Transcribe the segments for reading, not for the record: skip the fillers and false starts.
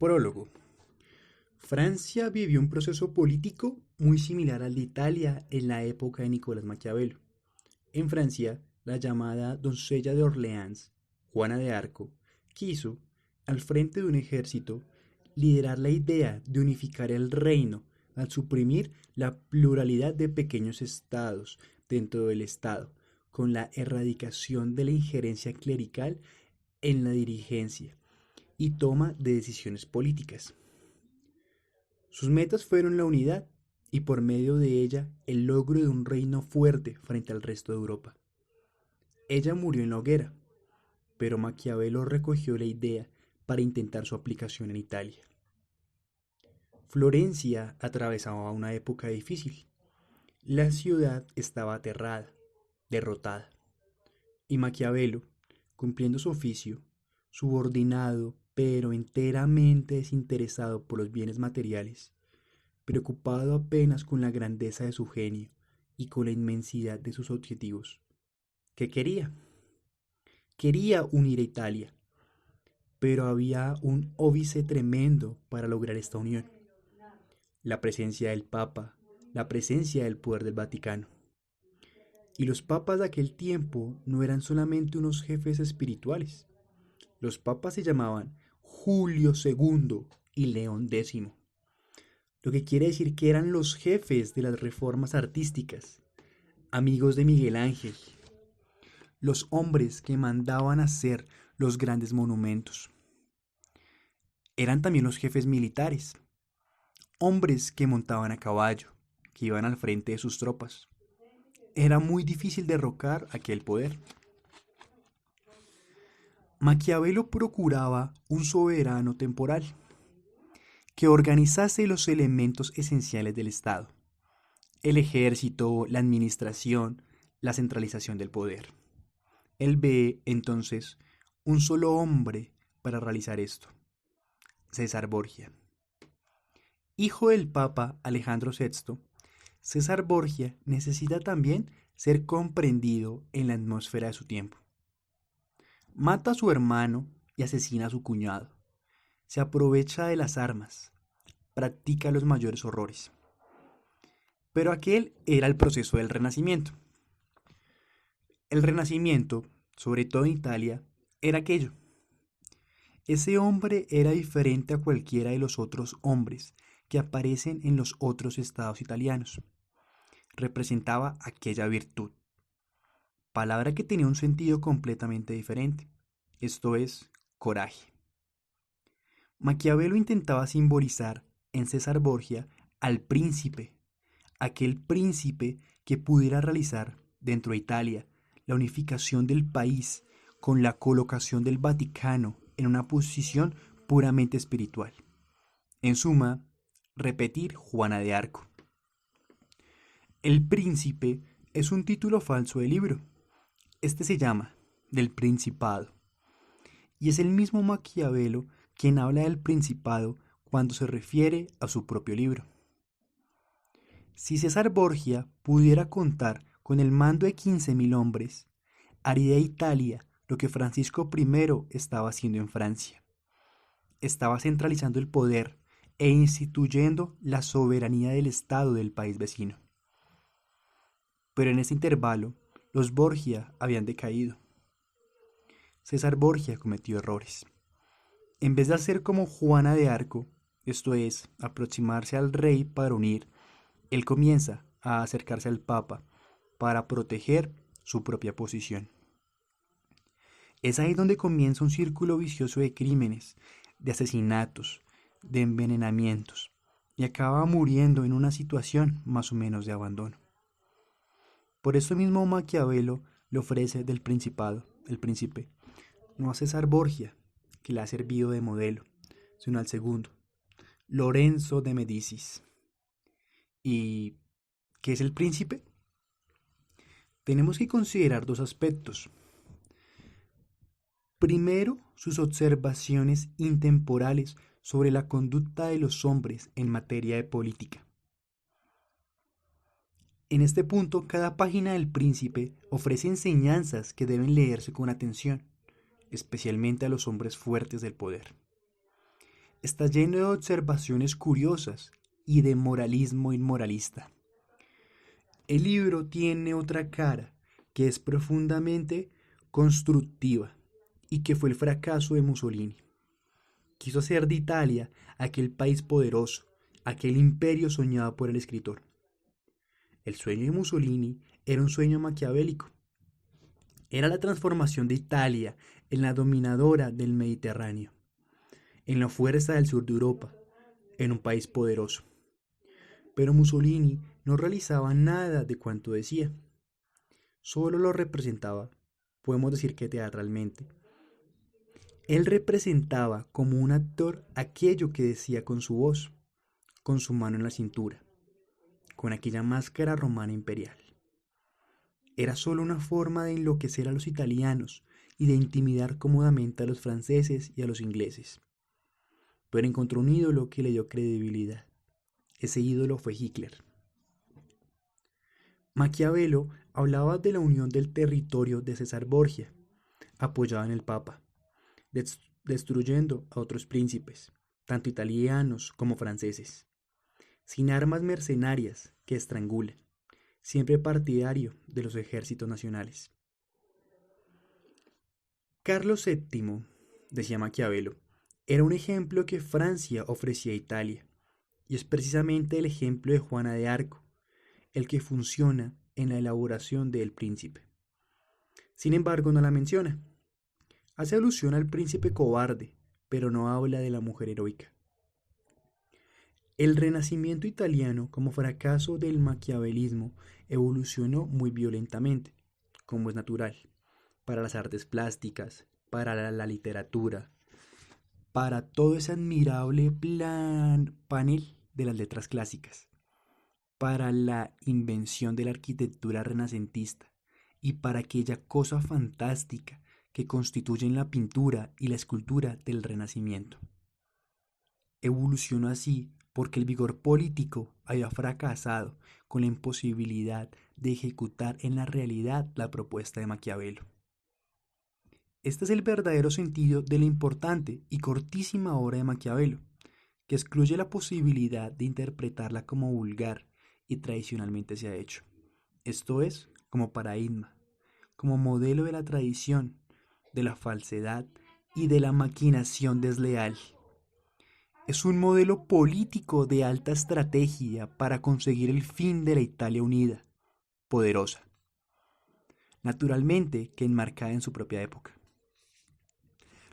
Prólogo. Francia vivió un proceso político muy similar al de Italia en la época de Nicolás Maquiavelo. En Francia, la llamada doncella de Orleans, Juana de Arco, quiso, al frente de un ejército, liderar la idea de unificar el reino al suprimir la pluralidad de pequeños estados dentro del Estado, con la erradicación de la injerencia clerical en la dirigencia y toma de decisiones políticas. Sus metas fueron la unidad y por medio de ella el logro de un reino fuerte frente al resto de Europa. Ella murió en la hoguera, pero Maquiavelo recogió la idea para intentar su aplicación en Italia. Florencia atravesaba una época difícil. La ciudad estaba aterrada, derrotada, y Maquiavelo, cumpliendo su oficio, subordinado pero enteramente desinteresado por los bienes materiales, preocupado apenas con la grandeza de su genio y con la inmensidad de sus objetivos. ¿Qué quería? Quería unir a Italia, pero había un óbice tremendo para lograr esta unión: la presencia del Papa, la presencia del poder del Vaticano. Y los papas de aquel tiempo no eran solamente unos jefes espirituales. Los papas se llamaban Julio II y León X, lo que quiere decir que eran los jefes de las reformas artísticas, amigos de Miguel Ángel, los hombres que mandaban hacer los grandes monumentos. Eran también los jefes militares, hombres que montaban a caballo, que iban al frente de sus tropas. Era muy difícil derrocar aquel poder. Maquiavelo procuraba un soberano temporal que organizase los elementos esenciales del Estado: el ejército, la administración, la centralización del poder. Él ve, entonces, un solo hombre para realizar esto: César Borgia. Hijo del Papa Alejandro VI, César Borgia necesita también ser comprendido en la atmósfera de su tiempo. Mata a su hermano y asesina a su cuñado. Se aprovecha de las armas, practica los mayores horrores. Pero aquel era el proceso del Renacimiento. El Renacimiento, sobre todo en Italia, era aquello. Ese hombre era diferente a cualquiera de los otros hombres que aparecen en los otros estados italianos. Representaba aquella virtud, palabra que tenía un sentido completamente diferente, esto es, coraje. Maquiavelo intentaba simbolizar en César Borgia al príncipe, aquel príncipe que pudiera realizar dentro de Italia la unificación del país con la colocación del Vaticano en una posición puramente espiritual. En suma, repetir Juana de Arco. El príncipe es un título falso de libro. Este se llama Del Principado. Y es el mismo Maquiavelo quien habla del Principado cuando se refiere a su propio libro. Si César Borgia pudiera contar con el mando de 15.000 hombres, haría de Italia lo que Francisco I estaba haciendo en Francia. Estaba centralizando el poder e instituyendo la soberanía del Estado del país vecino. Pero en ese intervalo, los Borgia habían decaído. César Borgia cometió errores. En vez de hacer como Juana de Arco, esto es, aproximarse al rey para unir, él comienza a acercarse al Papa para proteger su propia posición. Es ahí donde comienza un círculo vicioso de crímenes, de asesinatos, de envenenamientos, y acaba muriendo en una situación más o menos de abandono. Por eso mismo Maquiavelo le ofrece del Principado, el príncipe, no a César Borgia, que le ha servido de modelo, sino al segundo, Lorenzo de Medicis. ¿Y qué es el príncipe? Tenemos que considerar dos aspectos. Primero, sus observaciones intemporales sobre la conducta de los hombres en materia de política. En este punto, cada página del Príncipe ofrece enseñanzas que deben leerse con atención, especialmente a los hombres fuertes del poder. Está lleno de observaciones curiosas y de moralismo inmoralista. El libro tiene otra cara que es profundamente constructiva y que fue el fracaso de Mussolini. Quiso hacer de Italia aquel país poderoso, aquel imperio soñado por el escritor. El sueño de Mussolini era un sueño maquiavélico. Era la transformación de Italia en la dominadora del Mediterráneo, en la fuerza del sur de Europa, en un país poderoso. Pero Mussolini no realizaba nada de cuanto decía. Solo lo representaba, podemos decir que teatralmente. Él representaba como un actor aquello que decía con su voz, con su mano en la cintura, con aquella máscara romana imperial. Era solo una forma de enloquecer a los italianos y de intimidar cómodamente a los franceses y a los ingleses. Pero encontró un ídolo que le dio credibilidad. Ese ídolo fue Hitler. Maquiavelo hablaba de la unión del territorio de César Borgia, apoyado en el Papa, destruyendo a otros príncipes, tanto italianos como franceses, sin armas mercenarias que estrangulen, siempre partidario de los ejércitos nacionales. Carlos VII, decía Maquiavelo, era un ejemplo que Francia ofrecía a Italia, y es precisamente el ejemplo de Juana de Arco, el que funciona en la elaboración de El Príncipe. Sin embargo, no la menciona. Hace alusión al príncipe cobarde, pero no habla de la mujer heroica. El Renacimiento italiano, como fracaso del maquiavelismo, evolucionó muy violentamente, como es natural, para las artes plásticas, para la literatura, para todo ese admirable panel de las letras clásicas, para la invención de la arquitectura renacentista y para aquella cosa fantástica que constituyen la pintura y la escultura del Renacimiento. Evolucionó así porque el vigor político había fracasado con la imposibilidad de ejecutar en la realidad la propuesta de Maquiavelo. Este es el verdadero sentido de la importante y cortísima obra de Maquiavelo, que excluye la posibilidad de interpretarla como vulgar y tradicionalmente se ha hecho. Esto es, como paradigma, como modelo de la tradición, de la falsedad y de la maquinación desleal. Es un modelo político de alta estrategia para conseguir el fin de la Italia unida, poderosa, naturalmente que enmarcada en su propia época.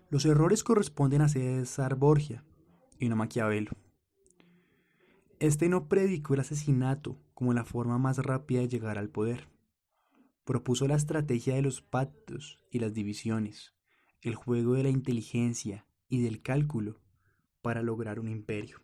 Los errores corresponden a César Borgia y no Maquiavelo. Este no predicó el asesinato como la forma más rápida de llegar al poder. Propuso la estrategia de los pactos y las divisiones, el juego de la inteligencia y del cálculo para lograr un imperio.